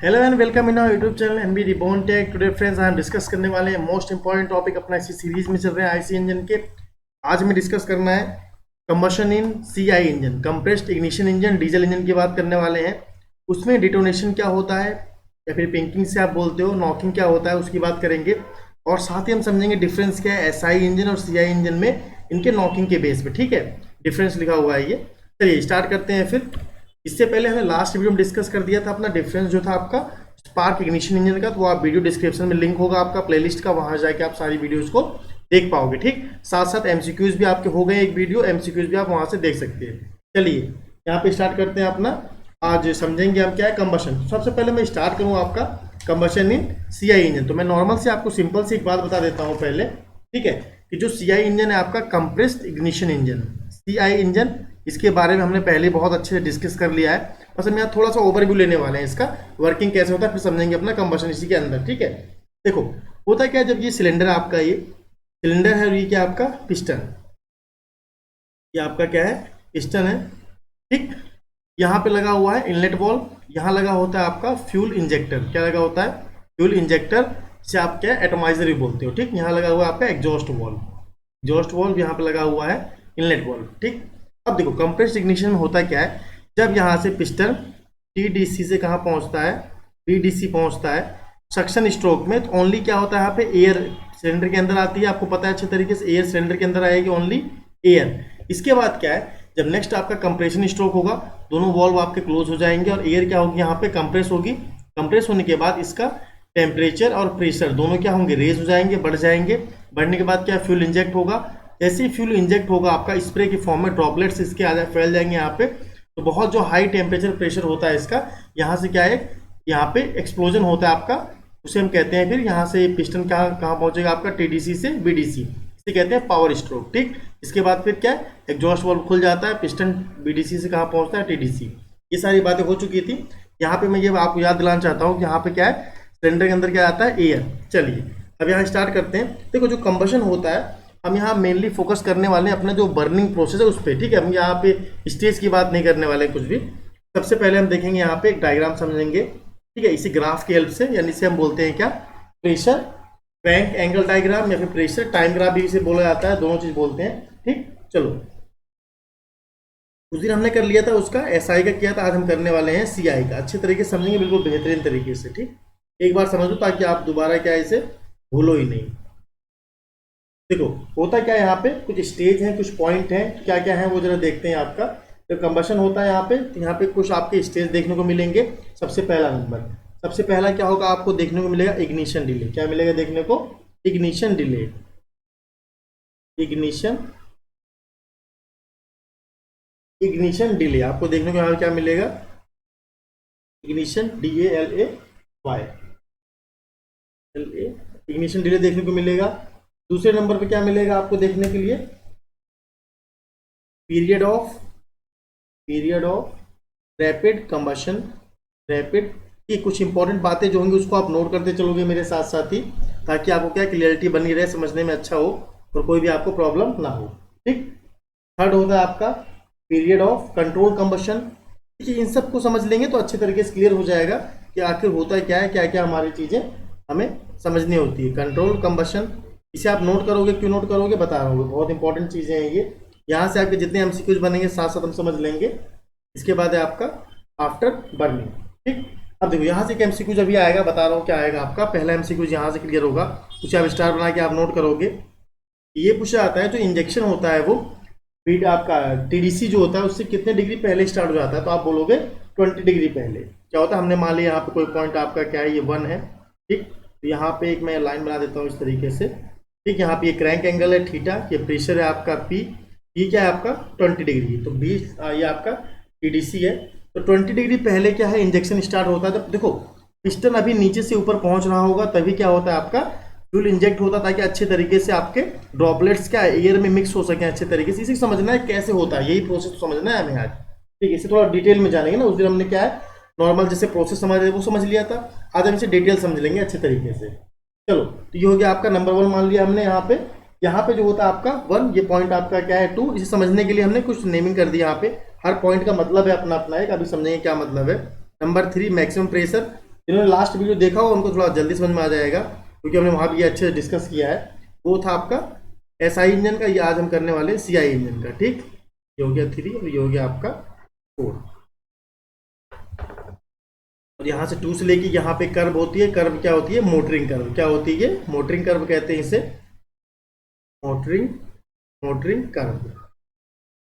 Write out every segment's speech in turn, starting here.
Hello and welcome in our YouTube channel NB reborn tech. Today friends हम discuss करने वाले हैं most important topic अपना इसी सीरीज में चल रहे हैं आईसी इंजन के। आज हमें डिस्कस करना है combustion in CI engine, compressed ignition engine, diesel engine की बात करने वाले हैं। उसमें डिटोनेशन क्या होता है या फिर पिंकिंग से आप बोलते हो, नॉकिंग क्या होता है उसकी बात करेंगे। और साथ ही हम समझेंगे डिफरेंस क्या है एसआई इंजन और सीआई इंजन में इनके नॉकिंग के बेस पे। ठीक है, डिफरेंस लिखा हुआ है ये। चलिए स्टार्ट करते हैं। फिर इससे पहले हमें लास्ट वीडियो में डिस्कस कर दिया था अपना डिफरेंस जो था आपका स्पार्क इग्निशन इंजन का, तो वो आप वीडियो डिस्क्रिप्शन में लिंक होगा आपका प्लेलिस्ट का, वहां जाके आप सारी वीडियोस को देख पाओगे। ठीक, साथ साथ एमसीक्यूज भी आपके हो गए, एक वीडियो एमसीक्यूज भी आप वहां से देख सकते हैं। चलिए यहाँ पे स्टार्ट करते हैं अपना। आज समझेंगे हम क्या है कंबशन। सबसे पहले मैं स्टार्ट करूँ आपका कंबशन इन सीआई इंजन। तो मैं नॉर्मल से आपको सिंपल से एक बात बता देता हूँ पहले, ठीक है, कि जो सीआई इंजन है आपका compressed ignition engine, CI engine, इसके बारे में हमने पहले बहुत अच्छे से डिस्कस कर लिया है। बस हम यहाँ थोड़ा सा ओवरव्यू लेने वाले हैं, इसका वर्किंग कैसे होता है, फिर समझेंगे अपना कंबशन इसी के अंदर। ठीक है, देखो होता क्या है, जब ये सिलेंडर आपका, ये सिलेंडर है और ये क्या आपका पिस्टन, ये आपका क्या है पिस्टन है। ठीक, यहाँ पे लगा हुआ है इनलेट वॉल्व, यहाँ लगा होता है आपका फ्यूल इंजेक्टर। क्या लगा होता है? फ्यूल इंजेक्टर, से आप क्या एटमाइजर भी बोलते हो। ठीक, यहाँ लगा हुआ है आपका एग्जॉस्ट वॉल्व, एग्जॉस्ट वॉल्व यहाँ पे लगा हुआ है इनलेट वॉल्व। ठीक, अब देखो कंप्रेस्ड इग्निशन में होता क्या है, जब यहाँ से पिस्टन टीडीसी से कहाँ पहुँचता है, बीडीसी पहुँचता है सक्शन स्ट्रोक में, तो ओनली क्या होता है यहाँ पे एयर सिलेंडर के अंदर आती है। आपको पता है अच्छे तरीके से, एयर सिलेंडर के अंदर आएगी, ओनली एयर। इसके बाद क्या है, जब नेक्स्ट आपका कंप्रेशन स्ट्रोक होगा, दोनों वॉल्व आपके क्लोज हो जाएंगे और एयर क्या होगी यहाँ पे कंप्रेस होगी। कंप्रेस होने के बाद इसका टेम्परेचर और प्रेशर दोनों क्या होंगे, रेज हो जाएंगे, बढ़ जाएंगे। बढ़ने के बाद क्या फ्यूल इंजेक्ट होगा। जैसे ही फ्यूल इंजेक्ट होगा आपका स्प्रे की फॉर्म में ड्रॉपलेट्स इसके आ फैल जाएंगे यहाँ पे। तो बहुत जो हाई टेम्परेचर प्रेशर होता है इसका, यहाँ से क्या है, यहाँ पे एक्सप्लोजन होता है आपका, उसे हम कहते हैं। फिर यहाँ से पिस्टन कहाँ पहुंचेगा आपका, टीडीसी से बीडीसी, इसे कहते हैं पावर स्ट्रोक। ठीक, इसके बाद फिर क्या है, एग्जॉस्ट वाल्व खुल जाता है, पिस्टन बीडीसी से कहाँ पहुंचता है, टीडीसी। ये सारी बातें हो चुकी थी। यहाँ पे मैं ये आपको याद दिलाना चाहता हूँ कि यहाँ पे क्या है, सिलेंडर के अंदर क्या आता है, एयर। चलिए अब यहाँ स्टार्ट करते हैं। देखो जो कंबशन होता है, हम यहाँ मेनली फोकस करने वाले हैं अपना जो बर्निंग प्रोसेस है उस पर। ठीक है, हम यहाँ पे स्टेज की बात नहीं करने वाले कुछ भी। सबसे पहले हम देखेंगे यहाँ पे एक डायग्राम समझेंगे। ठीक है, इसी ग्राफ के हेल्प से, यानी इसे हम बोलते हैं क्या, प्रेशर क्रैंक एंगल डायग्राम या फिर प्रेशर टाइम ग्राफ भी इसे बोला जाता है, दोनों चीज बोलते हैं। ठीक, चलो उस दिन हमने कर लिया था उसका एसआई का किया था, आज हम करने वाले हैं सीआई का। अच्छे तरीके से समझेंगे, बिल्कुल बेहतरीन तरीके से। ठीक, एक बार समझ लो ताकि आप दोबारा क्या इसे भूलो ही नहीं। देखो होता क्या है, यहाँ पे कुछ स्टेज हैं, कुछ पॉइंट हैं, क्या क्या है वो जरा देखते हैं। आपका जब कंबशन होता है यहाँ पे, तो यहाँ पे कुछ आपके स्टेज देखने को मिलेंगे। सबसे पहला नंबर, सबसे पहला क्या होगा आपको देखने को मिलेगा, इग्निशन डिले। क्या मिलेगा देखने को, इग्निशन डिले, इग्निशन डिले आपको देखने को यहाँ क्या मिलेगा, इग्निशन DALAY, इग्निशन डिले देखने को मिलेगा। दूसरे नंबर पे क्या मिलेगा आपको देखने के लिए, period of rapid combustion, rapid की कुछ इंपॉर्टेंट बातें जो होंगी उसको आप नोट करते चलोगे मेरे साथ साथ ही, ताकि आपको क्या क्लियरिटी बनी रहे, समझने में अच्छा हो और कोई भी आपको प्रॉब्लम ना हो। ठीक, थर्ड होता है आपका पीरियड ऑफ कंट्रोल कंबशन। ठीक है, इन सबको समझ लेंगे तो अच्छे तरीके से क्लियर हो जाएगा कि आखिर होता है क्या है, क्या क्या हमारी चीज़ें हमें समझनी होती है। कंट्रोल कंबशन, इसे आप नोट करोगे, क्यों नोट करोगे बता रहा हूँ, बहुत इंपॉर्टेंट चीज़ें हैं ये। यहाँ से आपके जितने एमसीक्यूज बनेंगे साथ साथ हम समझ लेंगे। इसके बाद है आपका आफ्टर बर्निंग। ठीक, अब देखो यहाँ से एक एमसीक्यूज अभी आएगा, बता रहा हूँ क्या आएगा आपका। पहला एमसीक्यूज यहाँ से क्लियर होगा, उसे आप स्टार बना के आप नोट करोगे। ये पूछा जाता है जो इंजेक्शन होता है वो फीड आपका टीडीसी जो होता है उससे कितने डिग्री पहले स्टार्ट हो जाता है, तो आप बोलोगे 20 डिग्री पहले। क्या होता है, हमने मान लिया यहाँ पे कोई पॉइंट आपका क्या है, ये 1 है। ठीक, तो यहाँ पे एक मैं लाइन बना देता हूँ इस तरीके से। ठीक, यहाँ पे ये क्रैंक एंगल है थीटा, ये प्रेशर है आपका P, ये क्या है आपका 20 डिग्री, तो 20 ये आपका टीडीसी है। तो 20 डिग्री पहले क्या है, इंजेक्शन स्टार्ट होता है। तो देखो पिस्टन अभी नीचे से ऊपर पहुंच रहा होगा, तभी क्या होता है आपका फ्यूल इंजेक्ट होता है, ताकि अच्छे तरीके से आपके ड्रॉपलेट्स क्या एयर में मिक्स हो सके अच्छे तरीके से। इसे समझना है कैसे होता है, यही प्रोसेस समझना है हमें आज। ठीक है, इसे थोड़ा डिटेल में जानेंगे ना, उस दिन हमने क्या है नॉर्मल जैसे प्रोसेस समझ रहे वो समझ लिया था, आज हम इसे डिटेल समझ लेंगे अच्छे तरीके से। चलो, तो ये हो गया आपका नंबर 1 मान लिया हमने। यहाँ पे जो होता है आपका 1, ये पॉइंट आपका क्या है 2। इसे समझने के लिए हमने कुछ नेमिंग कर दिया यहाँ पे, हर पॉइंट का मतलब है अपना अपना एक, अभी समझेंगे क्या मतलब है। नंबर 3 मैक्सिमम प्रेशर, जिन्होंने लास्ट वीडियो देखा हो उनको थोड़ा जल्दी समझ में आ जाएगा, क्योंकि हमने वहाँ भी ये अच्छे से डिस्कस किया है। वो था आपका SI इंजन का, ये आज हम करने वाले CI इंजन का। ठीक, ये हो गया 3 और ये हो गया आपका 4। और यहाँ से 2 से लेके यहाँ पे कर्व होती है। कर्व क्या होती है? Motoring curve. क्या होती है? मोटरिंग कर्व कहते हैं इसे, मोटरिंग कर्व।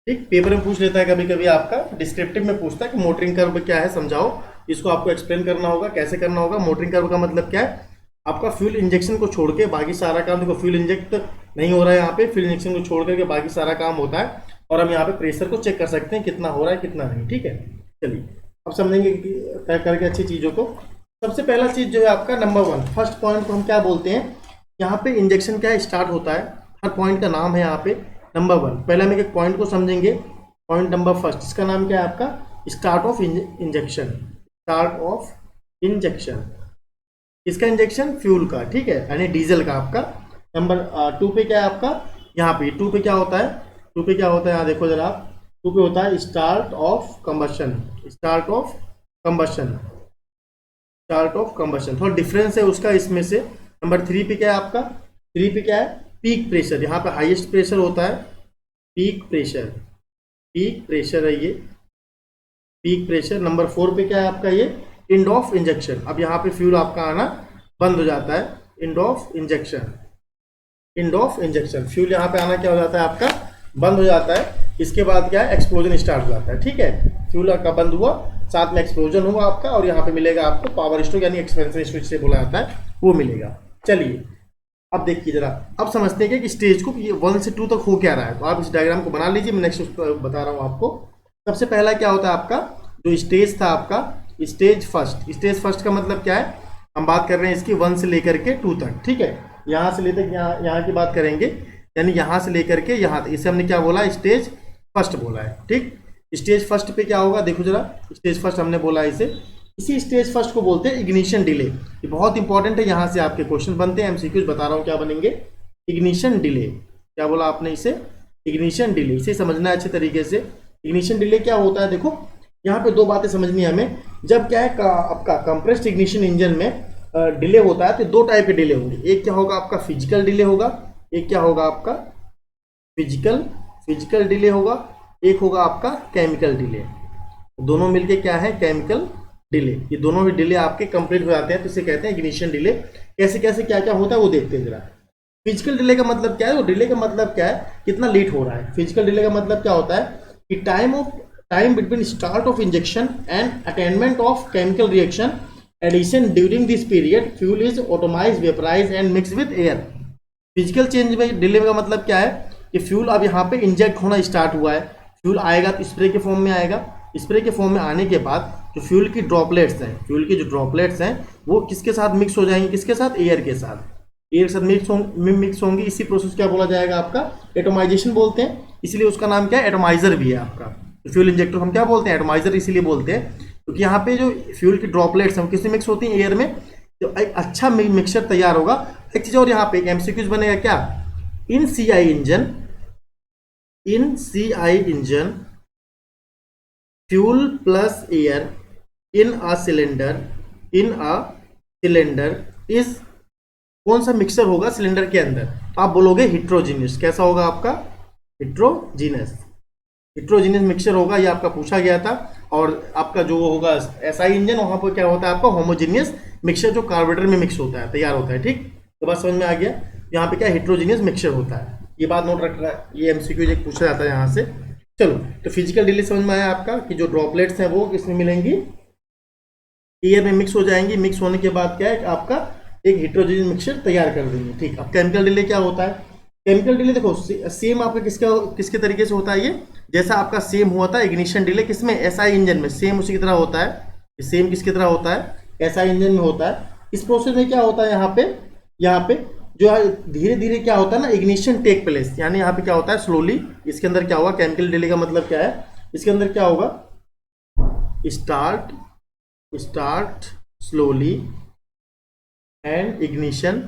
ठीक, पेपर में पूछ लेता है कभी कभी, आपका डिस्क्रिप्टिव में पूछता है कि मोटरिंग कर्व क्या है, समझाओ। इसको आपको एक्सप्लेन करना होगा, कैसे करना होगा। मोटरिंग कर्व का मतलब क्या है? आपका फ्यूल इंजेक्शन को छोड़ के बाकी सारा काम, देखो फ्यूल इंजेक्ट नहीं हो रहा है यहाँ पे, फ्यूल इंजेक्शन को छोड़ करके बाकी सारा काम होता है। और हम यहाँ पे प्रेशर को चेक कर सकते हैं कितना हो रहा है कितना नहीं। ठीक है, चलिए अब समझेंगे तय करके अच्छी चीज़ों को। सबसे पहला चीज़ जो है आपका नंबर 1, फर्स्ट पॉइंट को हम क्या बोलते हैं? यहाँ पे इंजेक्शन क्या स्टार्ट होता है, हर पॉइंट का नाम है यहाँ पे नंबर 1। पहले हम एक पॉइंट को समझेंगे। पॉइंट नंबर फर्स्ट, इसका नाम क्या है आपका? Start of injection. Start of injection, इसका इंजेक्शन फ्यूल का, ठीक है, यानी डीजल का आपका। नंबर 2 पे क्या है आपका? यहाँ पे 2 पे क्या होता है? 2 पे क्या होता है यहाँ देखो जरा आप। 2 पे होता है start of combustion. Start of combustion, start of combustion, थोड़ा डिफरेंस है उसका इसमें से। नंबर 3 पे क्या है आपका? 3 पे क्या है? Peak pressure. यहाँ पे हाईएस्ट प्रेशर होता है, पीक प्रेशर। पीक प्रेशर है ये, पीक प्रेशर। नंबर 4 पे क्या है आपका? ये एंड ऑफ इंजेक्शन। अब यहाँ पे फ्यूल आपका आना बंद हो जाता है, end of injection. End of injection, fuel यहाँ पे आना क्या हो जाता है आपका? बंद हो जाता है। इसके बाद क्या है? एक्सप्लोजन स्टार्ट हो जाता है। ठीक है, फ्यूल का बंद हुआ, साथ में एक्सप्लोजन हुआ आपका, और यहाँ पे मिलेगा आपको पावर स्ट्रोक, यानी एक्सपेंशन स्विच से बोला जाता है, वो मिलेगा। चलिए अब देखिए जरा, अब समझते हैं कि स्टेज को ये 1 से 2 तक हो क्या रहा है। तो आप इस डायग्राम को बना लीजिए, मैं नेक्स्ट बता रहा हूँ आपको। सबसे पहला क्या होता है आपका? जो स्टेज था आपका, स्टेज फर्स्ट। स्टेज फर्स्ट का मतलब क्या है? हम बात कर रहे हैं इसकी 1 से लेकर के 2 तक। ठीक है, यहाँ से लेकर यहाँ की बात करेंगे, यानी यहाँ से लेकर के यहाँ तक। इसे हमने क्या बोला? स्टेज फर्स्ट बोला है। ठीक, स्टेज फर्स्ट पे क्या होगा देखो जरा। स्टेज फर्स्ट हमने बोला इसे, इसी स्टेज फर्स्ट को बोलते हैं इग्निशन डिले। ये बहुत इंपॉर्टेंट है, यहाँ से आपके क्वेश्चन बनते हैं। एमसीक्यूज बता रहा हूँ क्या बनेंगे। इग्निशन डिले, क्या बोला आपने इसे? Ignition delay. इसे समझना है अच्छे तरीके से। इग्निशन डिले क्या होता है? देखो यहाँ पे 2 बातें समझनी है हमें। जब क्या है आपका कंप्रेस्ड इग्निशन इंजन में डिले होता है, तो 2 टाइप के डिले होंगे। एक क्या होगा आपका? फिजिकल डिले होगा। एक क्या होगा आपका? फिजिकल डिले होगा। एक होगा आपका केमिकल डिले। दोनों मिलके क्या है? Chemical delay. ये दोनों ही डिले आपके कंप्लीट हो जाते हैं, तो इसे कहते हैं इग्निशन डिले। कैसे कैसे क्या क्या होता है वो देखते हैं जरा। फिजिकल डिले का मतलब क्या है? वो डिले का मतलब क्या है? कितना लेट हो रहा है। फिजिकल डिले का मतलब क्या होता है कि time between start of injection and attainment of chemical reaction addition during this period fuel is atomise, vaporise and mix with air. Physical change में डिले का मतलब क्या है कि फ्यूल अब यहाँ पे इंजेक्ट होना स्टार्ट हुआ है। फ्यूल आएगा तो स्प्रे के फॉर्म में आएगा। स्प्रे के फॉर्म में आने के बाद जो फ्यूल की ड्रॉपलेट्स हैं, फ्यूल की जो ड्रॉपलेट्स हैं वो किसके साथ मिक्स हो जाएंगी? किसके साथ? एयर के साथ। एयर के साथ मिक्स होंगी। इसी प्रोसेस क्या बोला जाएगा आपका? एटोमाइजेशन बोलते हैं। इसलिए उसका नाम क्या है? एटोमाइजर भी है आपका। फ्यूल इंजेक्टर हम क्या बोलते हैं? एटोमाइजर इसीलिए बोलते हैं क्योंकि यहाँ पे जो फ्यूल की ड्रॉपलेट्स हैं किससे मिक्स होती हैं? एयर में। तो एक अच्छा मिक्सचर तैयार होगा। एक चीज और यहाँ पे एक एमसीक्यूज बनेगा क्या? In CI engine fuel plus air in a cylinder is, कौन सा मिक्सचर होगा सिलेंडर के अंदर? आप बोलोगे हिट्रोजीनियस। कैसा होगा आपका? हिट्रोजीनियस मिक्सचर होगा। ये आपका पूछा गया था। और आपका जो होगा एसआई इंजन, वहां पर क्या होता है आपका? होमोजीनियस मिक्सचर, जो कार्बोरेटर में मिक्स होता है, तैयार होता है। ठीक, तो बात समझ में आ गया। यहाँ पे क्या हिट्रोजीनियस मिक्सचर होता है, ये बात नोट रखना है। ये एमसीक्यू एक पूछा जाता है यहाँ से। चलो, तो फिजिकल डिले समझ में आया आपका कि जो ड्रॉपलेट्स हैं वो किसमें मिलेंगी? एयर में मिक्स हो जाएंगी। मिक्स होने के बाद क्या है आपका? एक हिट्रोजीनियस मिक्सचर तैयार कर देंगे। ठीक, अब केमिकल डिले क्या होता है? केमिकल डिले देखो सेम आपका किसके तरीके से होता है ये? जैसा आपका सेम हुआ था इग्निशन डिले किसमें? एसआई इंजन में। सेम उसी की तरह होता है। सेम किसकी तरह होता है? एसआई इंजन में होता है। इस प्रोसेस में क्या होता है यहाँ पे जो है धीरे धीरे क्या होता है ना, इग्निशन टेक प्लेस, यानी यहाँ पे क्या होता है? स्लोली। इसके अंदर क्या होगा? केमिकल डिले का मतलब क्या है? इसके अंदर क्या होगा? Start slowly and ignition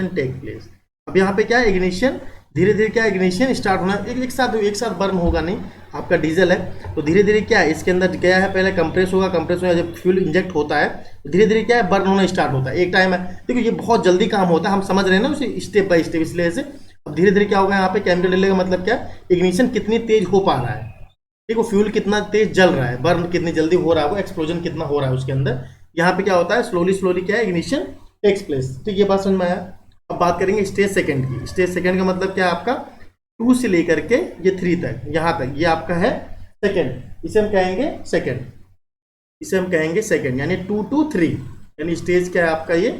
take place. अब यहाँ पे क्या है? इग्निशन धीरे धीरे क्या इग्निशन स्टार्ट होना, एक साथ बर्न होगा नहीं, आपका डीजल है तो धीरे धीरे क्या है इसके अंदर गया है, पहले कंप्रेस होगा, कंप्रेस होगा, जब फ्यूल इंजेक्ट होता है तो धीरे धीरे क्या है बर्न होना स्टार्ट होता है। एक टाइम है, देखो ये बहुत जल्दी काम होता है, हम समझ रहे हैं ना उसे स्टेप बाय स्टेप, इसलिए से अब धीरे धीरे क्या होगा यहाँ पे केमिकल डिले का मतलब क्या है, इग्निशन कितनी तेज हो पा रहा है, देखो फ्यूल कितना तेज जल रहा है, बर्न कितनी जल्दी हो रहा है, वो एक्सप्लोजन कितना हो रहा है उसके अंदर। यहाँ पे क्या होता है स्लोली स्लोली क्या है इग्निशन टेक्स प्लेस। ठीक, ये बात समझ में आया। अब बात करेंगे स्टेज सेकंड की। स्टेज सेकंड का मतलब क्या है आपका 2 से लेकर के ये 3 तक, यहाँ तक ये आपका है सेकंड, इसे हम कहेंगे सेकंड, इसे हम कहेंगे सेकंड, यानी 2 to 3, यानी स्टेज क्या है आपका ये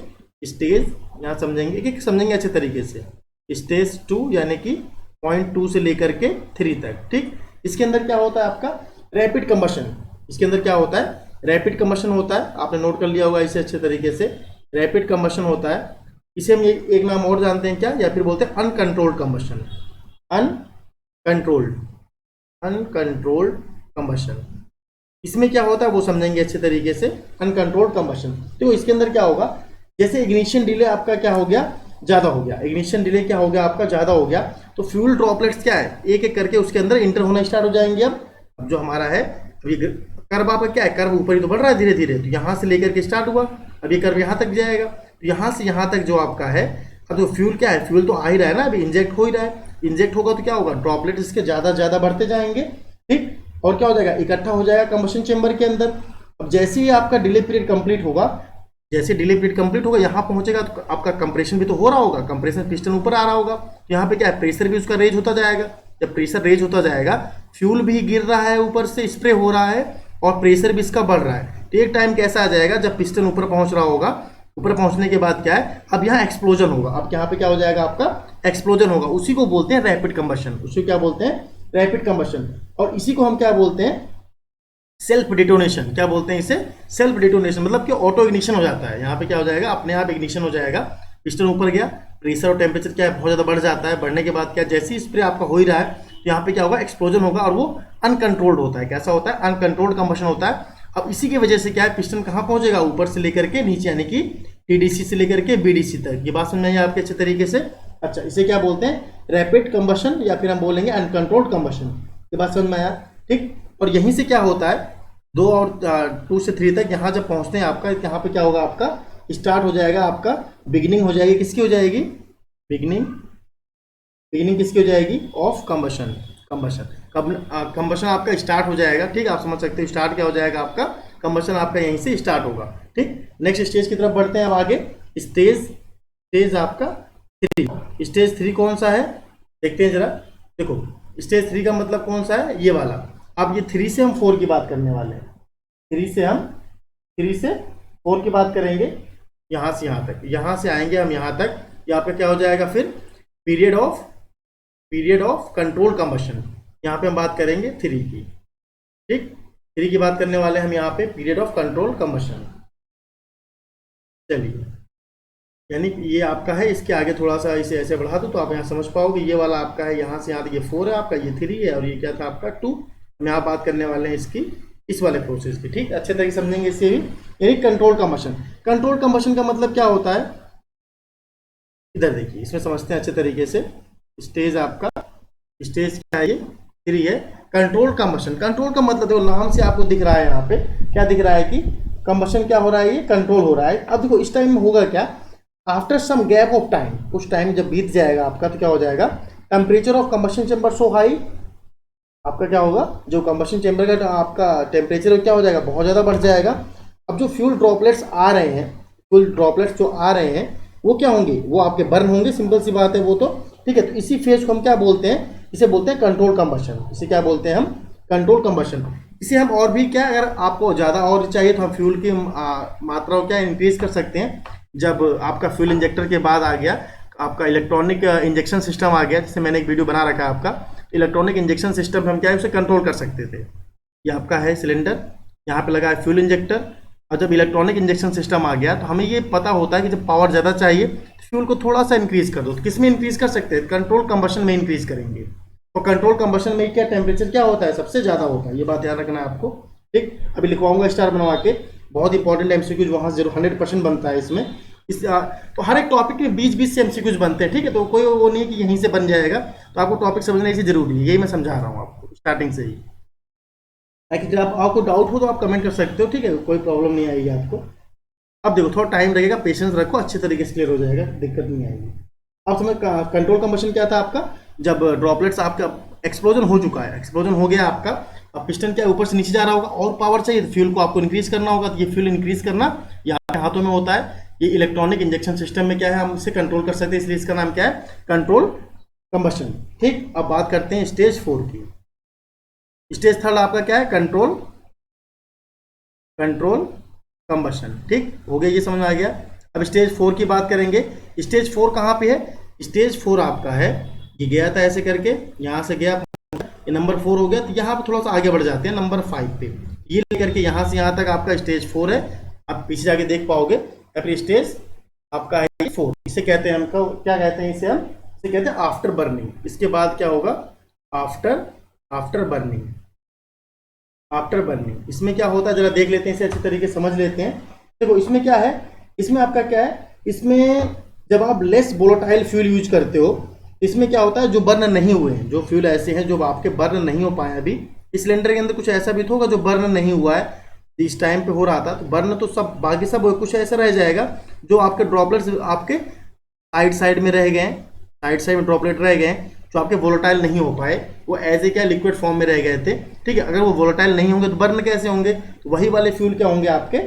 स्टेज, यहाँ समझेंगे कि समझेंगे अच्छे तरीके से। स्टेज 2 यानी कि पॉइंट 2 से लेकर के 3 तक। ठीक, इसके अंदर क्या होता है आपका रैपिड कंबशन, इसके अंदर क्या होता है रैपिड कंबशन होता है, आपने नोट कर लिया होगा इसे अच्छे तरीके से, रैपिड कंबशन होता है। इसे हम एक नाम और जानते हैं क्या, या फिर बोलते हैं uncontrolled combustion, uncontrolled uncontrolled combustion. इसमें क्या होता है वो समझेंगे अच्छे तरीके से, अनकंट्रोल्ड कंबशन। तो इसके अंदर क्या होगा, जैसे इग्निशन डिले आपका क्या हो गया ज्यादा हो गया, इग्निशन डिले क्या हो गया आपका ज्यादा हो गया, तो फ्यूल ड्रॉपलेट्स क्या है एक एक करके उसके अंदर इंटर होना स्टार्ट हो जाएंगे। अब जो हमारा है अभी कर्व आपका क्या है, कर्व ऊपर ही तो बढ़ रहा है धीरे धीरे, तो यहाँ से लेकर के स्टार्ट हुआ, अब ये कर्व यहाँ तक जाएगा, तो यहाँ से यहाँ तक जो आपका है, अब जो फ्यूल क्या है फ्यूल तो आ ही रहा है ना, अभी इंजेक्ट हो ही रहा है, इंजेक्ट होगा तो क्या होगा ड्रॉपलेट इसके ज्यादा बढ़ते जाएंगे। ठीक, और क्या हो जाएगा इकट्ठा हो जाएगा कंबशन चेंबर के अंदर। अब जैसे ही आपका डिले पीरियड कंप्लीट होगा, जैसे डिले पीरियड कंप्लीट होगा यहाँ पहुंचेगा तो आपका कंप्रेशन भी तो हो रहा होगा, कंप्रेशन पिस्टन ऊपर आ रहा होगा, तो यहाँ पे क्या है प्रेशर भी उसका रेज होता जाएगा, जब प्रेशर रेज होता जाएगा फ्यूल भी गिर रहा है ऊपर से स्प्रे हो रहा है और प्रेशर भी इसका बढ़ रहा है, तो एक टाइम कैसा आ जाएगा जब पिस्टन ऊपर पहुंच रहा होगा, ऊपर पहुंचने के बाद क्या है अब यहाँ एक्सप्लोजन होगा, अब यहाँ पे क्या हो जाएगा आपका एक्सप्लोजन होगा, उसी को बोलते हैं रैपिड कंबशन, उसी को क्या बोलते हैं रैपिड कंबशन। और इसी को हम क्या बोलते हैं सेल्फ डिटोनेशन, क्या बोलते हैं इसे सेल्फ डिटोनेशन, मतलब कि ऑटो इग्निशन हो जाता है, यहाँ पे क्या हो जाएगा अपने आप इग्निशन हो जाएगा, पिस्टन ऊपर गया, प्रेशर और टेम्परेचर क्या है बहुत ज़्यादा बढ़ जाता है, बढ़ने के बाद क्या जैसे ही स्प्रे आपका हो ही रहा है तो यहाँ पे क्या होगा एक्सप्लोजन होगा, और वो अनकंट्रोल्ड होता है, कैसा होता है अनकंट्रोल्ड कंबशन होता है। अब इसी की वजह से क्या है पिस्टन कहाँ पहुंचेगा ऊपर से लेकर के नीचे, यानी कि टीडीसी से लेकर के बीडीसी तक, ये बात समझ में आई आपके अच्छे तरीके से। अच्छा, इसे क्या बोलते हैं रैपिड कंबशन या फिर हम बोलेंगे अनकंट्रोल्ड कंबशन, ये बात समझ में आया। ठीक, और यहीं से क्या होता है 2 और 2 से 3 तक यहाँ जब पहुँचते हैं आपका यहाँ पे क्या होगा आपका स्टार्ट हो जाएगा, आपका बिगिनिंग हो जाएगी, किसकी हो जाएगी बिगिनिंग, बिगिनिंग किसकी हो जाएगी ऑफ कंबशन, कंबशन आपका स्टार्ट हो जाएगा। ठीक, आप समझ सकते हो स्टार्ट क्या हो जाएगा आपका कंबशन आपका यहीं से स्टार्ट होगा। ठीक, नेक्स्ट स्टेज की तरफ बढ़ते हैं अब आगे, स्टेज आपका 3, स्टेज 3 कौन सा है देखते हैं जरा, देखो स्टेज 3 का मतलब कौन सा है ये वाला। अब ये 3 से हम 4 की बात करने वाले हैं, 3 से 4 की बात करेंगे, यहाँ से यहाँ तक, यहाँ से आएंगे हम यहाँ तक, ये आपका क्या हो जाएगा फिर पीरियड ऑफ कंट्रोल कंबशन, यहाँ पे हम बात करेंगे 3 की। ठीक, 3 की बात करने वाले हम यहाँ पे पीरियड ऑफ कंट्रोल कंबशन। चलिए, यानी ये आपका है, इसके आगे थोड़ा सा इसे ऐसे बढ़ा दो तो आप यहाँ समझ पाओगे, ये वाला आपका है यहाँ से यहाँ तक ये 4 है आपका, ये 3 है और ये क्या था आपका 2। हम यहाँ बात करने वाले हैं इसकी इस वाले प्रोसेस की। ठीक, अच्छे तरीके से समझेंगे इसे भी, यानी कंट्रोल कंबशन। कंट्रोल कंबशन का मतलब क्या होता है, इधर देखिए इसमें समझते हैं अच्छे तरीके से। स्टेज आपका स्टेज क्या है ये 3 है, कंट्रोल कंबशन। कंट्रोल का मतलब देखो नाम से आपको दिख रहा है, यहाँ पे क्या दिख रहा है कि कंबशन क्या हो रहा है, ये कंट्रोल हो रहा है। अब देखो इस टाइम में होगा क्या, after some gap of time, कुछ टाइम जब बीत जाएगा आपका तो क्या हो जाएगा temperature of combustion chamber so high, आपका क्या होगा जो कंबशन चेंबर का आपका टेम्परेचर क्या हो जाएगा बहुत ज़्यादा बढ़ जाएगा। अब जो फ्यूल ड्रॉपलेट्स आ रहे हैं, फ्यूल ड्रॉपलेट्स जो आ रहे हैं वो क्या होंगे, वो आपके बर्न होंगे, सिंपल सी बात है वो तो। ठीक है, तो इसी फेज को हम क्या बोलते हैं, इसे बोलते हैं कंट्रोल कंबशन, इसे क्या बोलते हैं हम कंट्रोल कंबशन। इसे हम और भी क्या, अगर आपको ज़्यादा और चाहिए तो हम फ्यूल की मात्रा को क्या इंक्रीज कर सकते हैं। जब आपका फ्यूल इंजेक्टर के बाद आ गया आपका इलेक्ट्रॉनिक इंजेक्शन सिस्टम आ गया, जिससे मैंने एक वीडियो बना रखा है आपका, इलेक्ट्रॉनिक इंजेक्शन सिस्टम हम क्या है उसे कंट्रोल कर सकते थे। ये आपका है सिलेंडर, यहाँ पे लगा है फ्यूल इंजेक्टर, और जब इलेक्ट्रॉनिक इंजेक्शन सिस्टम आ गया तो हमें ये पता होता है कि जब पावर ज़्यादा चाहिए तो फ्यूल को थोड़ा सा इंक्रीज कर दो। तो किस में इंक्रीज कर सकते हैं, कंट्रोल कंबशन में इंक्रीज करेंगे। तो कंट्रोल कंबशन में क्या टेम्परेचर क्या होता है सबसे ज़्यादा होता है, ये बात ध्यान रखना है आपको। ठीक, अभी लिखवाऊंगा स्टार बनवा के, बहुत इंपॉर्टेंट एमसीक्यूज वहाँ 100% बनता है इसमें। तो हर एक टॉपिक के बीच बीच से एमसीक्यूज बनते हैं, ठीक है। तो कोई वो नहीं है कि यहीं से बन जाएगा, तो आपको टॉपिक समझना इसे जरूरी है, यही मैं समझा रहा हूँ आपको स्टार्टिंग से ही, ताकि जब आपको डाउट हो तो आप कमेंट कर सकते हो, ठीक है, कोई प्रॉब्लम नहीं आएगी आपको। अब देखो थोड़ा टाइम लगेगा, पेशेंस रखो, अच्छे तरीके से क्लियर हो जाएगा, दिक्कत नहीं आएगी। अब समय कंट्रोल कंबशन क्या था आपका, जब ड्रॉपलेट्स आपका एक्सप्लोजन हो चुका है, एक्सप्लोजन हो गया आपका, अब पिस्टन क्या ऊपर से नीचे जा रहा होगा और पावर चाहिए, तो फ्यूल को आपको इंक्रीज करना होगा। तो ये फ्यूल इंक्रीज करना ये आपके हाथों में होता है। ये इलेक्ट्रॉनिक इंजेक्शन सिस्टम में क्या है, हम इसे कंट्रोल कर सकते हैं, इसलिए इसका नाम क्या है, कंट्रोल कंबशन। ठीक, अब बात करते हैं स्टेज 4 की। स्टेज 3 आपका क्या है, कंट्रोल कंबशन। ठीक हो गया, ये समझ में आ गया। अब स्टेज 4 की बात करेंगे। स्टेज 4 कहाँ पे है, स्टेज 4 आपका है, ये गया था ऐसे करके, यहाँ से गया, ये नंबर 4 हो गया। तो यहाँ पे थोड़ा सा आगे बढ़ जाते हैं नंबर 5 पे, ये लेकर के यहाँ से यहाँ तक आपका स्टेज 4 है। आप पीछे जाके देख पाओगे, फिर स्टेज आपका है 4, इसे कहते हैं, हमको क्या कहते हैं, इसे कहते हैं आफ्टर बर्निंग। इसके बाद क्या होगा, आफ्टर बर्निंग। इसमें क्या होता है जरा देख लेते हैं, इसे अच्छी तरीके से समझ लेते हैं। देखो इसमें क्या है, इसमें आपका क्या है, इसमें जब आप लेस वोलेटाइल फ्यूल यूज करते हो, इसमें क्या होता है, जो बर्न नहीं हुए हैं, जो फ्यूल ऐसे हैं जो आपके बर्न नहीं हो पाए अभी, इस सिलेंडर के अंदर कुछ ऐसा भी तो होगा जो बर्न नहीं हुआ है, इस टाइम पे हो रहा था, तो बर्न तो सब बाकी सब कुछ ऐसा रह जाएगा जो आपके ड्रॉपलेट्स आपके साइड में रह गए, साइड में ड्रॉपलेट रह गए, जो आपके वोलेटाइल नहीं हो पाए, वो एज ए क्या लिक्विड फॉर्म में रह गए थे। ठीक है, अगर वो वोलेटाइल नहीं होंगे तो बर्न कैसे होंगे, तो वही वाले फ्यूल क्या होंगे आपके,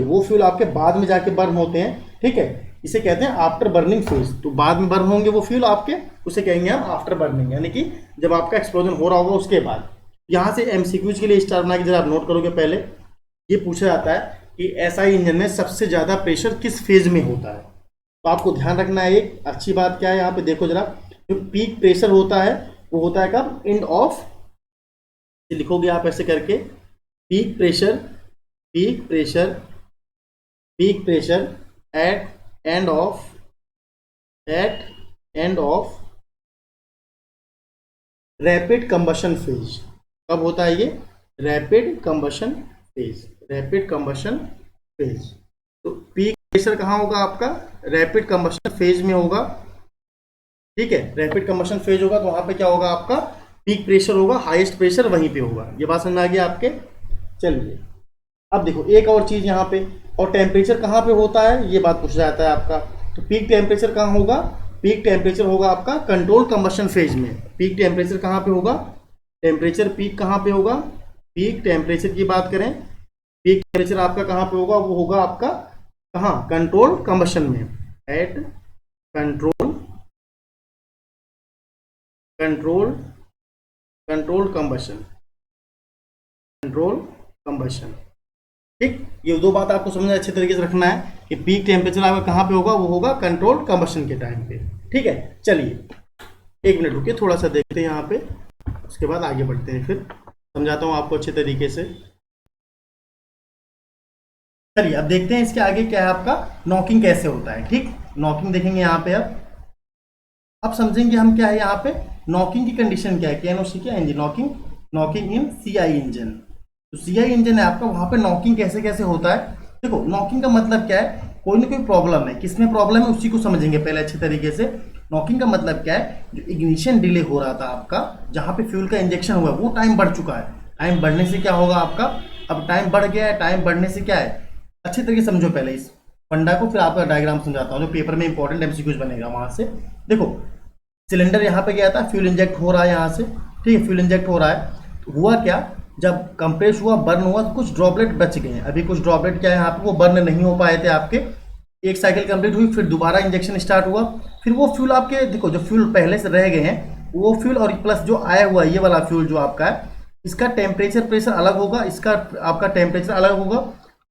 वो फ्यूल आपके बाद में जाके बर्न होते हैं। ठीक है, इसे कहते हैं आफ्टर बर्निंग फेज। तो बाद में बर्न होंगे वो फ्यूल आपके, उसे कहेंगे हम आफ्टर बर्निंग, यानी कि जब आपका एक्सप्लोजन हो रहा होगा उसके बाद। यहाँ से एमसीक्यूज के लिए स्टार बना के जरा आप नोट करोगे, पहले ये पूछा जाता है कि एसआई इंजन में सबसे ज्यादा प्रेशर किस फेज में होता है। तो आपको ध्यान रखना है, एक अच्छी बात क्या है, यहाँ पे देखो जरा, जो पीक प्रेशर होता है वो होता है कब, एंड ऑफ, लिखोगे आप ऐसे करके, peak pressure at end of rapid combustion phase. कब होता है ये, रैपिड कंबशन फेज। तो पीक प्रेशर कहाँ होगा आपका, रैपिड कंबशन फेज में होगा। ठीक है, रैपिड कंबशन फेज होगा तो वहां पे क्या होगा, आपका पीक प्रेशर होगा, हाईएस्ट प्रेशर वहीं पे होगा। ये बात समझ में आ गई आपके। चलिए अब देखो एक और चीज यहाँ पे, और टेम्परेचर कहाँ पे होता है, ये बात पूछा जाता है आपका। तो पीक टेम्परेचर कहाँ होगा, पीक टेम्परेचर होगा आपका कंट्रोल कंबशन फेज में। पीक टेम्परेचर कहाँ पे होगा, टेम्परेचर पीक कहाँ पे होगा, पीक टेम्परेचर की बात करें, पीक टेम्परेचर आपका कहाँ पे होगा, वो होगा आपका कहाँ, कंट्रोल कंबशन में, एट कंट्रोल कंबशन। ठीक, ये दो बात आपको समझना अच्छे तरीके से रखना है कि पीक टेम्परेचर आपका कहाँ पे होगा, वो होगा कंट्रोल कंबशन के टाइम पे। ठीक है, चलिए एक मिनट रुकिए, थोड़ा सा देखते हैं यहाँ पे, उसके बाद आगे बढ़ते हैं, फिर समझाता हूँ आपको अच्छे तरीके से। चलिए अब देखते हैं इसके आगे क्या है, आपका नॉकिंग कैसे होता है। ठीक, नॉकिंग देखेंगे यहाँ पे। अब समझेंगे हम क्या है यहाँ पे, नॉकिंग की कंडीशन क्या है, KNOC क्या इंजन, नॉकिंग इन CI इंजन। तो CI इंजन है आपका, वहां पे नॉकिंग कैसे कैसे होता है। देखो नॉकिंग का मतलब क्या है, कोई ना कोई प्रॉब्लम है, किसमें प्रॉब्लम है उसी को समझेंगे पहले अच्छे तरीके से। नॉकिंग का मतलब क्या है, जो इग्निशन डिले हो रहा था आपका, जहां पे फ्यूल का इंजेक्शन हुआ वो टाइम बढ़ चुका है। टाइम बढ़ने से क्या होगा आपका, अब टाइम बढ़ गया है, टाइम बढ़ने से क्या है, अच्छे तरीके से समझो पहले इस फंडा को, फिर आपका डायग्राम समझाता हूँ जो पेपर में इंपॉर्टेंट MCQs बनेगा वहां से। देखो सिलेंडर यहाँ पे गया था, फ्यूल इंजेक्ट हो रहा है यहाँ से, ठीक है, फ्यूल इंजेक्ट हो रहा है, तो हुआ क्या, जब कंप्रेस हुआ, बर्न हुआ, तो कुछ ड्रॉपलेट बच गए हैं। अभी कुछ ड्रॉपलेट क्या है यहाँ पे, वो बर्न नहीं हो पाए थे आपके। एक साइकिल कंप्लीट हुई, फिर दोबारा इंजेक्शन स्टार्ट हुआ, फिर वो फ्यूल आपके, देखो जो फ्यूल पहले से रह गए हैं वो फ्यूल और प्लस जो आया हुआ ये वाला फ्यूल जो आपका है, इसका टेम्परेचर प्रेशर अलग होगा, इसका आपका टेम्परेचर अलग होगा।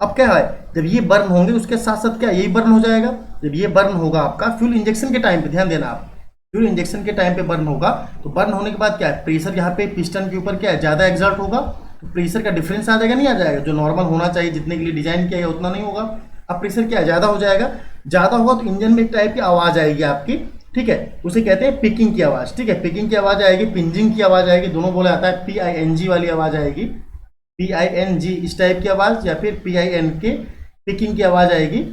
अब क्या है, जब ये बर्न होंगे उसके साथ साथ क्या यही बर्न हो जाएगा। जब ये बर्न होगा आपका फ्यूल इंजेक्शन के टाइम पे, ध्यान देना आप, फ्यूल इंजेक्शन के टाइम पे बर्न होगा, तो बर्न होने के बाद क्या है, प्रेशर यहाँ पे पिस्टन के ऊपर क्या है, ज्यादा एग्जर्ट होगा, तो प्रेशर का डिफरेंस आ जाएगा, नहीं आ जाएगा, जो नॉर्मल होना चाहिए जितने के लिए डिजाइन किया है उतना नहीं होगा। अब प्रेशर क्या है, ज्यादा हो जाएगा, ज्यादा होगा तो इंजन में एक टाइप की आवाज आएगी आपकी, ठीक है, उसे कहते हैं पिकिंग की आवाज। ठीक है, पिकिंग की आवाज आएगी, पिंजिंग की आवाज आएगी, दोनों बोला जाता है, PING वाली आवाज आएगी, PING इस टाइप की आवाज, या फिर PINK पिकिंग की आवाज आएगी।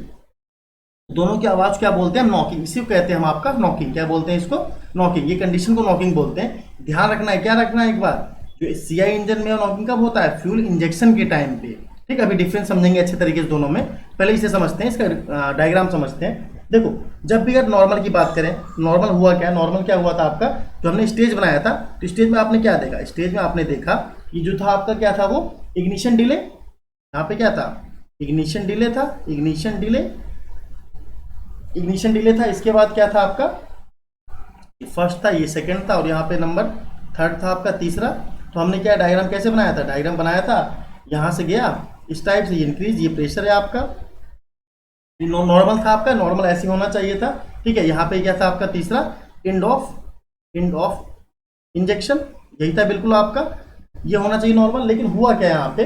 दोनों की आवाज क्या बोलते हैं हम, नॉकिंग। इसी को कहते हैं हम आपका नॉकिंग। क्या बोलते हैं इसको, नॉकिंग। ये कंडीशन को नॉकिंग बोलते हैं। ध्यान रखना है, क्या रखना है एक बार, जो सीआई इंजन में नॉकिंग कब होता है, फ्यूल इंजेक्शन के टाइम पे। ठीक है, अभी डिफरेंस समझेंगे अच्छे तरीके से दोनों में। पहले इसे समझते हैं, इसका डायग्राम समझते हैं। देखो, जब भी अगर नॉर्मल की बात करें, नॉर्मल हुआ क्या, नॉर्मल क्या हुआ था आपका, जो हमने स्टेज बनाया था, तो स्टेज में आपने क्या देखा, स्टेज में आपने देखा कि जो था आपका क्या था, वो इग्निशन डिले। यहाँ पे क्या था, इग्निशन डिले था, इग्निशन डिले, इग्निशन डिले था। इसके बाद क्या था आपका, फर्स्ट था, ये सेकंड था, और यहाँ पे नंबर थर्ड था आपका तीसरा। तो हमने क्या डायग्राम कैसे बनाया था, डायग्राम बनाया था यहाँ से गया इस टाइप से, इंक्रीज, ये प्रेशर है आपका, नॉर्मल था आपका, नॉर्मल ऐसे होना चाहिए था। ठीक है, यहाँ पे क्या था आपका तीसरा, एंड ऑफ इंजेक्शन, यही था बिल्कुल आपका, ये होना चाहिए नॉर्मल। लेकिन हुआ क्या यहाँ पे,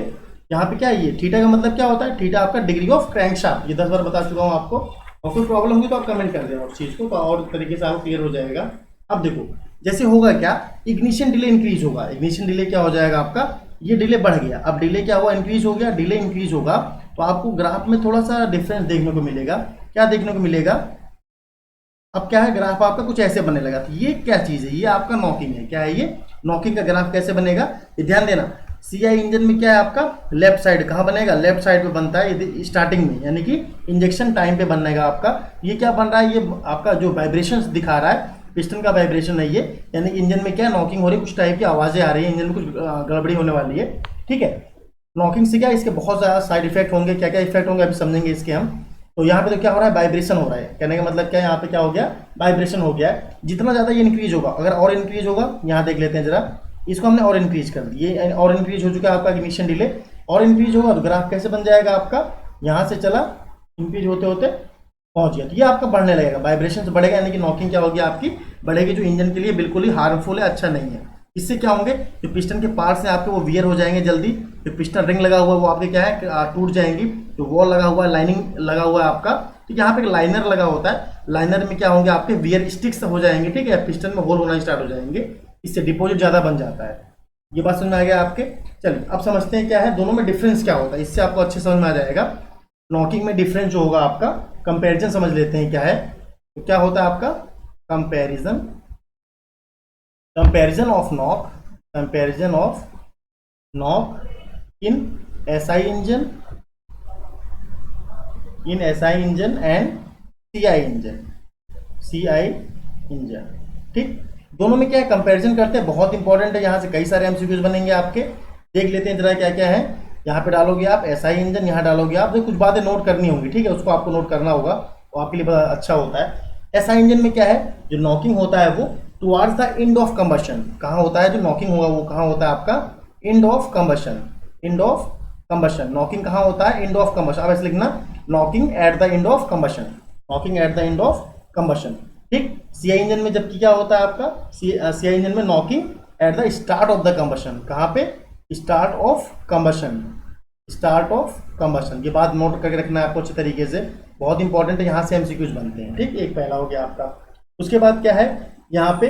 यहाँ पे क्या है, ये थीटा का मतलब क्या होता है, थीटा आपका डिग्री ऑफ क्रैंकशाफ्ट, ये 10 बार बता चुका हूँ आपको। और कोई प्रॉब्लम होगी तो आप कमेंट कर देना उस चीज को, तो और तरीके से आपको क्लियर हो जाएगा। अब देखो, जैसे होगा क्या, इग्निशन डिले इंक्रीज होगा, इग्निशन डिले क्या हो जाएगा आपका, ये डिले बढ़ गया। अब डिले क्या हुआ, इंक्रीज हो गया, डिले इंक्रीज होगा, तो आपको ग्राफ में थोड़ा सा डिफरेंस देखने को मिलेगा। क्या देखने को मिलेगा, अब क्या है, ग्राफ आपका कुछ ऐसे बनने लगा। तो ये क्या चीज है, ये आपका नॉकिंग है। क्या है ये, नॉकिंग का ग्राफ कैसे बनेगा, ये ध्यान देना। सीआई इंजन में क्या है आपका, लेफ्ट साइड कहाँ बनेगा, लेफ्ट साइड पे बनता है स्टार्टिंग में, यानी कि इंजेक्शन टाइम पे बनेगा आपका। ये क्या बन रहा है, ये आपका जो वाइब्रेशन दिखा रहा है, पिस्टन का वाइब्रेशन है ये, यानी कि इंजन में क्या नॉकिंग हो रही है, कुछ टाइप की आवाजें आ रही है, इंजन में कुछ गड़बड़ी होने वाली है। ठीक है, नॉकिंग से क्या, इसके बहुत ज़्यादा साइड इफेक्ट होंगे, क्या क्या इफेक्ट होंगे अभी समझेंगे इसके हम। तो यहाँ पे तो क्या हो रहा है, वाइब्रेशन हो रहा है, कहने का मतलब क्या है, यहाँ पे क्या हो गया, वाइब्रेशन हो गया है। जितना ज़्यादा ये इंक्रीज होगा, अगर और इंक्रीज होगा, यहाँ देख लेते हैं जरा, इसको हमने और इंक्रीज कर दिया, ये और इंक्रीज हो चुका है आपका इग्निशन डिले, और इंक्रीज होगा तो ग्राफ कैसे बन जाएगा आपका, यहाँ से चला, इंक्रीज होते होते पहुंच गया, तो ये आपका बढ़ने लगेगा, वाइब्रेशन बढ़ेगा, यानी कि नॉकिंग क्या होगी आपकी, बढ़ेगी, जो इंजन के लिए बिल्कुल ही हार्मफुल है, अच्छा नहीं है। इससे क्या होंगे, जो पिस्टन के पार्ट्स हैं आपके वो वियर हो जाएंगे जल्दी, जो पिस्टन रिंग लगा हुआ है वो आपके क्या है, टूट जाएंगी। जो वॉल लगा हुआ है, लाइनिंग लगा हुआ है आपका, तो यहाँ पे एक लाइनर लगा होता है, लाइनर में क्या होंगे आपके, वियर स्टिक्स हो जाएंगे। ठीक है, पिस्टन में होल होना स्टार्ट हो जाएंगे, इससे डिपॉजिट ज़्यादा बन जाता है। ये बात समझ में आ गया आपके। चलिए अब समझते हैं क्या है, दोनों में डिफरेंस क्या होता है, इससे आपको अच्छे समझ में आ जाएगा। नॉकिंग में डिफरेंस जो होगा आपका, कंपैरिजन समझ लेते हैं क्या है। तो क्या होता है आपका, comparison, comparison of knock, comparison of knock in SI engine, in SI engine and CI engine, CI engine. ठीक, दोनों में क्या है, कंपैरिजन करते हैं, बहुत इंपॉर्टेंट है, यहाँ से कई सारे एमसीक्यूज बनेंगे आपके। देख लेते हैं जरा क्या क्या है। यहाँ पे डालोगे आप एसआई इंजन, यहाँ डालोगे आप, तो कुछ बातें नोट करनी होंगी। ठीक है, उसको आपको नोट करना होगा, वो आपके लिए बड़ा अच्छा होता है। एसआई इंजन में क्या है, जो नॉकिंग होता है वो towards the end of combustion, कहाँ होता है, जो नॉकिंग होगा वो कहाँ होता है आपका, end of combustion, end of combustion. Knocking कहाँ होता है, एंड ऑफ कंबशन। अब ऐसे लिखना, knocking at the end of combustion, knocking at the end of combustion. ठीक, सीआई इंजन में जबकि क्या होता है आपका, सीआई इंजन में knocking at the start of the combustion, कहाँ पे, start of combustion, start of combustion. ये बात नोट करके रखना है आपको अच्छे तरीके से, बहुत इंपॉर्टेंट है, यहाँ से एमसीक्यूज बनते हैं। ठीक, एक पहला हो गया आपका। उसके बाद क्या है यहाँ पे,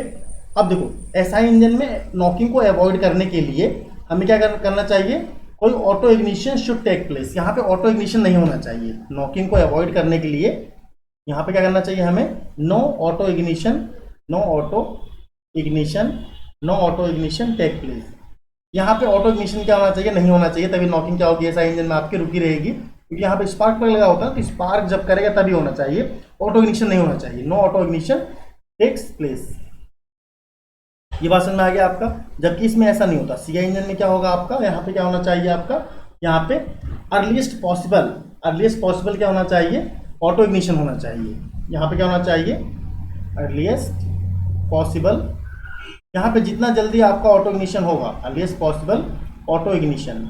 अब देखो एसआई इंजन में नॉकिंग को अवॉइड करने के लिए हमें क्या करना चाहिए, कोई auto ignition should take place, यहाँ पे ऑटो इग्निशन नहीं होना चाहिए। नॉकिंग को अवॉइड करने के लिए यहाँ पे क्या करना चाहिए हमें, no auto ignition, no auto ignition, no auto ignition take place. यहाँ पे ऑटो इग्निशन क्या होना चाहिए, नहीं होना चाहिए, तभी नॉकिंग क्या होगी, एसआई इंजन में आपकी रुकी रहेगी, क्योंकि यहाँ पे स्पार्क प्लग लगा होता है, तो स्पार्क जब करेगा तभी होना चाहिए, ऑटो इग्निशन नहीं होना चाहिए, no auto ignition takes place. ये बात समझ में आ गया आपका, जबकि इसमें ऐसा नहीं होता। सीआई इंजन में क्या होगा आपका, यहाँ पे क्या होना चाहिए आपका, यहाँ पे अर्लीस्ट पॉसिबल, अर्लीस्ट पॉसिबल क्या होना चाहिए, ऑटो इग्निशन होना चाहिए। यहाँ पे क्या होना चाहिए, अर्लीस्ट पॉसिबल, यहाँ पे जितना जल्दी आपका ऑटो इग्निशन होगा, अर्लीस्ट पॉसिबल ऑटो इग्निशन,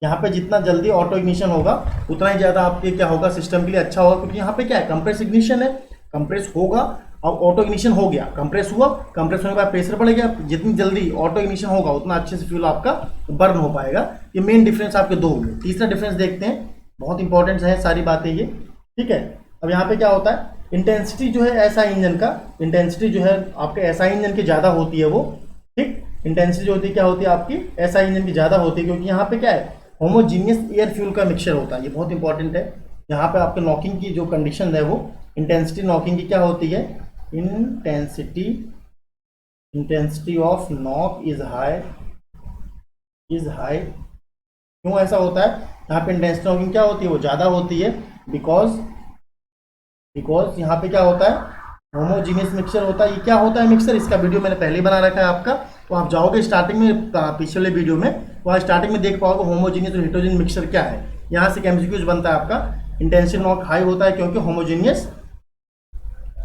यहाँ पे जितना जल्दी ऑटो इग्निशन होगा उतना ही ज़्यादा आपके क्या होगा, सिस्टम के लिए अच्छा होगा, क्योंकि यहाँ पे क्या है, कंप्रेस इग्निशन है, कंप्रेस होगा, अब ऑटो इग्निशन हो गया, कंप्रेस हुआ, कंप्रेस होने के बाद प्रेशर बढ़ गया, जितनी जल्दी ऑटो इग्निशन होगा उतना अच्छे से फ्यूल आपका बर्न हो पाएगा। ये मेन डिफरेंस आपके दो हो गए। तीसरा डिफरेंस देखते हैं, बहुत इंपॉर्टेंट है सारी बातें ये। ठीक है, अब यहाँ पे क्या होता है, इंटेंसिटी जो है ऐसा इंजन का, इंटेंसिटी जो है आपके ऐसा इंजन की ज़्यादा होती है वो। ठीक, इंटेंसिटी जो होती है क्या होती है आपकी, ऐसा इंजन की ज़्यादा होती है, क्योंकि यहाँ पे क्या है, होमोजीनियस एयर फ्यूल का मिक्सचर होता है, ये बहुत इंपॉर्टेंट है। यहाँ पे आपके नॉकिंग की जो कंडीशन है वो इंटेंसिटी नॉकिंग की क्या होती है, intensity of knock is high. क्यों ऐसा होता है, यहाँ पे इंटेंसिटी नॉकिंग क्या होती है, वो ज़्यादा होती है, बिकॉज यहाँ पे क्या होता है, होमोजीनियस मिक्सचर होता है। ये क्या होता है मिक्सचर, इसका वीडियो मैंने पहले ही बना रखा है आपका, तो आप जाओगे स्टार्टिंग में पिछले वीडियो में, वहाँ स्टार्टिंग में देख पाओगे होमोजीनियस और हेटेरोजेनियस मिक्सचर क्या है। यहाँ से एमसीक्यूज बनता है आपका, इंटेंसिटी नॉक हाई होता है क्योंकि होमोजीनियस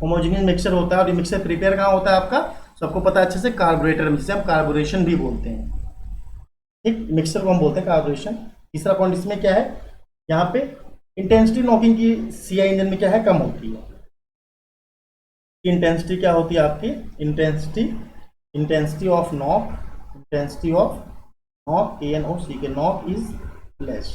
मिक्सचर होता है। और ये मिक्सचर प्रिपेयर कहाँ होता है आपका, सबको पता है अच्छे से, कार्बोरेटर में, जिसे हम कार्बोरेशन भी बोलते हैं। ठीक, मिक्सचर को हम बोलते हैं कार्बोरेशन। तीसरा पॉइंट इसमें क्या है, यहाँ पे इंटेंसिटी नॉकिंग की सीआई इंजन में क्या है, कम होती है। इंटेंसिटी क्या होती है आपकी, इंटेंसिटी ऑफ नॉक ANOC के नॉक इज लेस।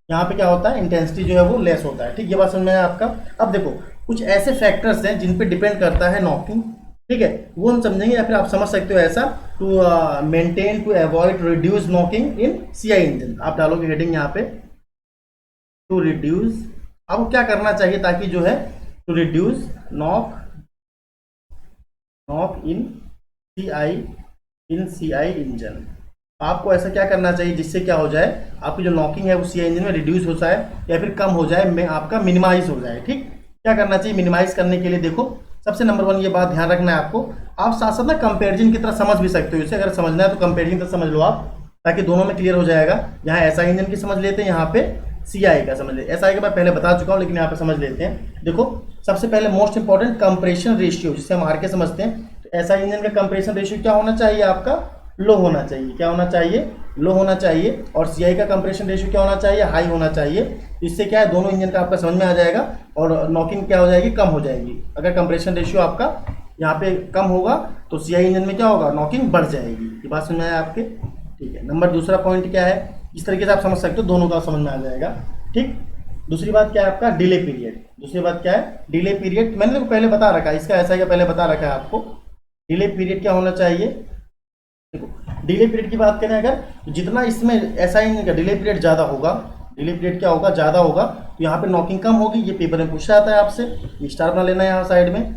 यहाँ पे क्या होता है, इंटेंसिटी जो है वो लेस होता है। ठीक, ये बात समझ में आया आपका। अब देखो कुछ ऐसे फैक्टर्स हैं जिन पे डिपेंड करता है नॉकिंग, ठीक है, वो हम समझेंगे, या फिर आप समझ सकते हो ऐसा, to maintain to avoid reduce knocking in CI engine. आप डालोगे हेडिंग यहाँ पे, टू रिड्यूस, आपको क्या करना चाहिए ताकि जो है to reduce knock in CI engine. आपको ऐसा क्या करना चाहिए जिससे क्या हो जाए, आपकी जो नॉकिंग है वो सीआई इंजन में रिड्यूस हो जाए या फिर कम हो जाए, में आपका मिनिमाइज हो जाए। ठीक, क्या करना चाहिए मिनिमाइज करने के लिए, देखो सबसे नंबर 1 ये बात ध्यान रखना है आपको। आप साथ साथ ना कंपेरिजन की तरह समझ भी सकते हो इसे, अगर समझना है तो कंपेरिजन की तरह समझ लो आप, ताकि दोनों में क्लियर हो जाएगा। यहाँ एसआई इंजन की समझ लेते हैं, यहाँ पे सीआई का समझ लेते हैं। एसआई का मैं पहले बता चुका हूँ, लेकिन यहाँ पे समझ लेते हैं। देखो सबसे पहले मोस्ट इंपॉर्टेंट कंप्रेशन रेशियो, जिसे हम आर के समझते हैं। तो एसआई इंजन का कंप्रेशन रेशियो क्या होना चाहिए आपका, लो होना चाहिए। क्या होना चाहिए, लो होना चाहिए। और सीआई का कंप्रेशन रेशियो क्या होना चाहिए, हाई होना चाहिए। इससे क्या है, दोनों इंजन का आपका समझ में आ जाएगा और नॉकिंग क्या हो जाएगी, कम हो जाएगी। अगर कंप्रेशन रेशियो आपका यहाँ पे कम होगा तो सीआई इंजन में क्या होगा, नॉकिंग बढ़ जाएगी। ये बात समझ में आया आपके, ठीक है। नंबर दूसरा पॉइंट क्या है, इस तरीके से आप समझ सकते हो, दोनों का समझ में आ जाएगा। ठीक, दूसरी बात क्या है आपका, डिले पीरियड। दूसरी बात क्या है, डिले पीरियड। मैंने तो पहले बता रखा है, इसका ऐसा ही पहले बता रखा है आपको। डिले पीरियड क्या होना चाहिए, देखो डिले पीरियड की बात करें अगर, तो जितना इसमें ऐसा ही का डिले पीरियड ज़्यादा होगा, डिले पीरियड क्या होगा, ज़्यादा होगा, तो यहाँ पे नॉकिंग कम होगी। ये पेपर में पूछा जाता है आपसे, ये स्टार बना लेना है यहाँ साइड में।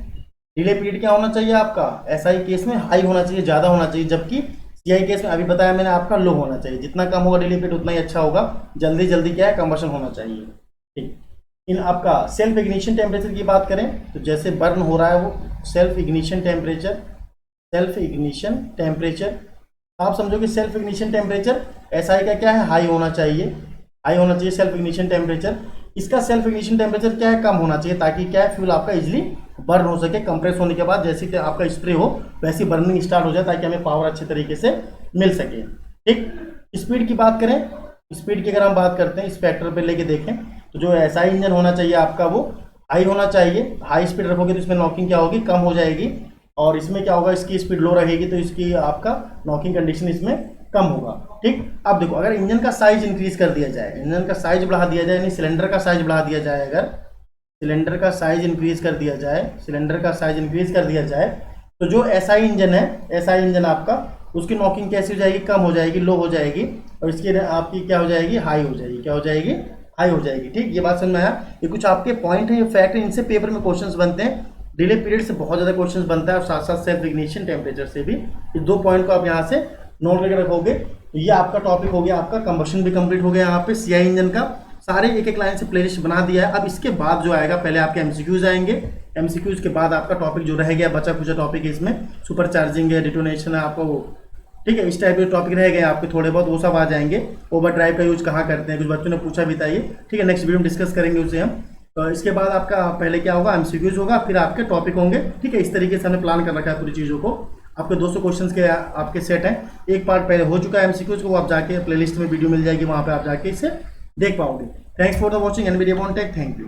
डिले पीरियड क्या होना चाहिए आपका, एसआई केस में हाई होना चाहिए, ज़्यादा होना चाहिए, जबकि सीआई केस में अभी बताया मैंने आपका लो होना चाहिए। जितना कम होगा डिले पीरियड उतना ही अच्छा होगा, जल्दी जल्दी क्या है कंबशन होना चाहिए। ठीक, इन आपका सेल्फ इग्निशन टेम्परेचर की बात करें तो जैसे बर्न हो रहा है वो सेल्फ इग्निशन टेम्परेचर आप समझो कि सेल्फ इग्निशन टेम्परेचर एसआई का क्या है, हाई होना चाहिए सेल्फ इग्निशन टेम्परेचर। इसका सेल्फ इग्निशन टेम्परेचर क्या है, कम होना चाहिए, ताकि क्या है फ्यूल आपका इजीली बर्न हो सके। कंप्रेस होने के बाद जैसे कि आपका स्प्रे हो वैसी बर्निंग स्टार्ट हो जाए, ताकि हमें पावर अच्छे तरीके से मिल सके। ठीक, स्पीड की बात करें, स्पीड की अगर हम बात करते हैं इस फैक्टर पे लेके देखें, तो जो एसआई इंजन होना चाहिए आपका वो हाई होना चाहिए। हाई स्पीड रखोगे तो इसमें नॉकिंग क्या होगी, कम हो जाएगी। और इसमें क्या होगा, इसकी स्पीड लो रहेगी तो इसकी आपका नॉकिंग कंडीशन इसमें कम होगा। ठीक, अब देखो अगर इंजन का साइज इंक्रीज कर दिया जाए, इंजन का साइज बढ़ा दिया जाए, यानी सिलेंडर का साइज बढ़ा दिया जाए, अगर सिलेंडर का साइज इंक्रीज कर दिया जाए, तो जो एसआई इंजन है, एसआई इंजन आपका, उसकी नॉकिंग कैसी हो जाएगी, कम हो जाएगी, लो हो जाएगी, और इसकी आपकी क्या हो जाएगी, हाई हो जाएगी। क्या हो जाएगी, हाई हो जाएगी। ठीक, ये बात समझ में आया। ये कुछ आपके पॉइंट है, ये फैक्ट है, इनसे पेपर में क्वेश्चंस बनते हैं। डिले पीरियड से बहुत ज़्यादा क्वेश्चंस बनता है, और साथ साथ सेल्फ इग्निशन टेम्परेचर से भी। इस 2 पॉइंट को आप यहाँ से नोट करके रखोगे। ये आपका टॉपिक हो गया, आपका कंबशन भी कंप्लीट हो गया। यहाँ पे सीआई इंजन का सारे एक एक लाइन से प्लेलिस्ट बना दिया है। अब इसके बाद जो आएगा, पहले आपके एमसीक्यूज आएंगे, एमसीक्यूज के बाद आपका टॉपिक जो रह गया, बचा कुछ टॉपिक है इसमें, सुपर चार्जिंग है, डिटोनेशन है आपको, ठीक है, इस टाइप के टॉपिक रह गए आपके थोड़े बहुत, वो सब आ जाएंगे। ओवर ड्राइव का यूज कहाँ करते हैं, कुछ बच्चों ने पूछा भी था ये, ठीक है, नेक्स्ट वीडियो में डिस्कस करेंगे उसे हम। तो इसके बाद आपका पहले क्या होगा, एमसीक्यूज होगा, फिर आपके टॉपिक होंगे। ठीक है, इस तरीके से हमने प्लान कर रखा है पूरी चीज़ों को। आपके 200 क्वेश्चंस के आपके सेट हैं। एक पार्ट पहले हो चुका है एमसीक्यूज को, वो आप जाके प्लेलिस्ट में वीडियो मिल जाएगी, वहाँ पे आप जाके इसे देख पाओगे। Thanks for the watching Nvidia Bontech, thank you.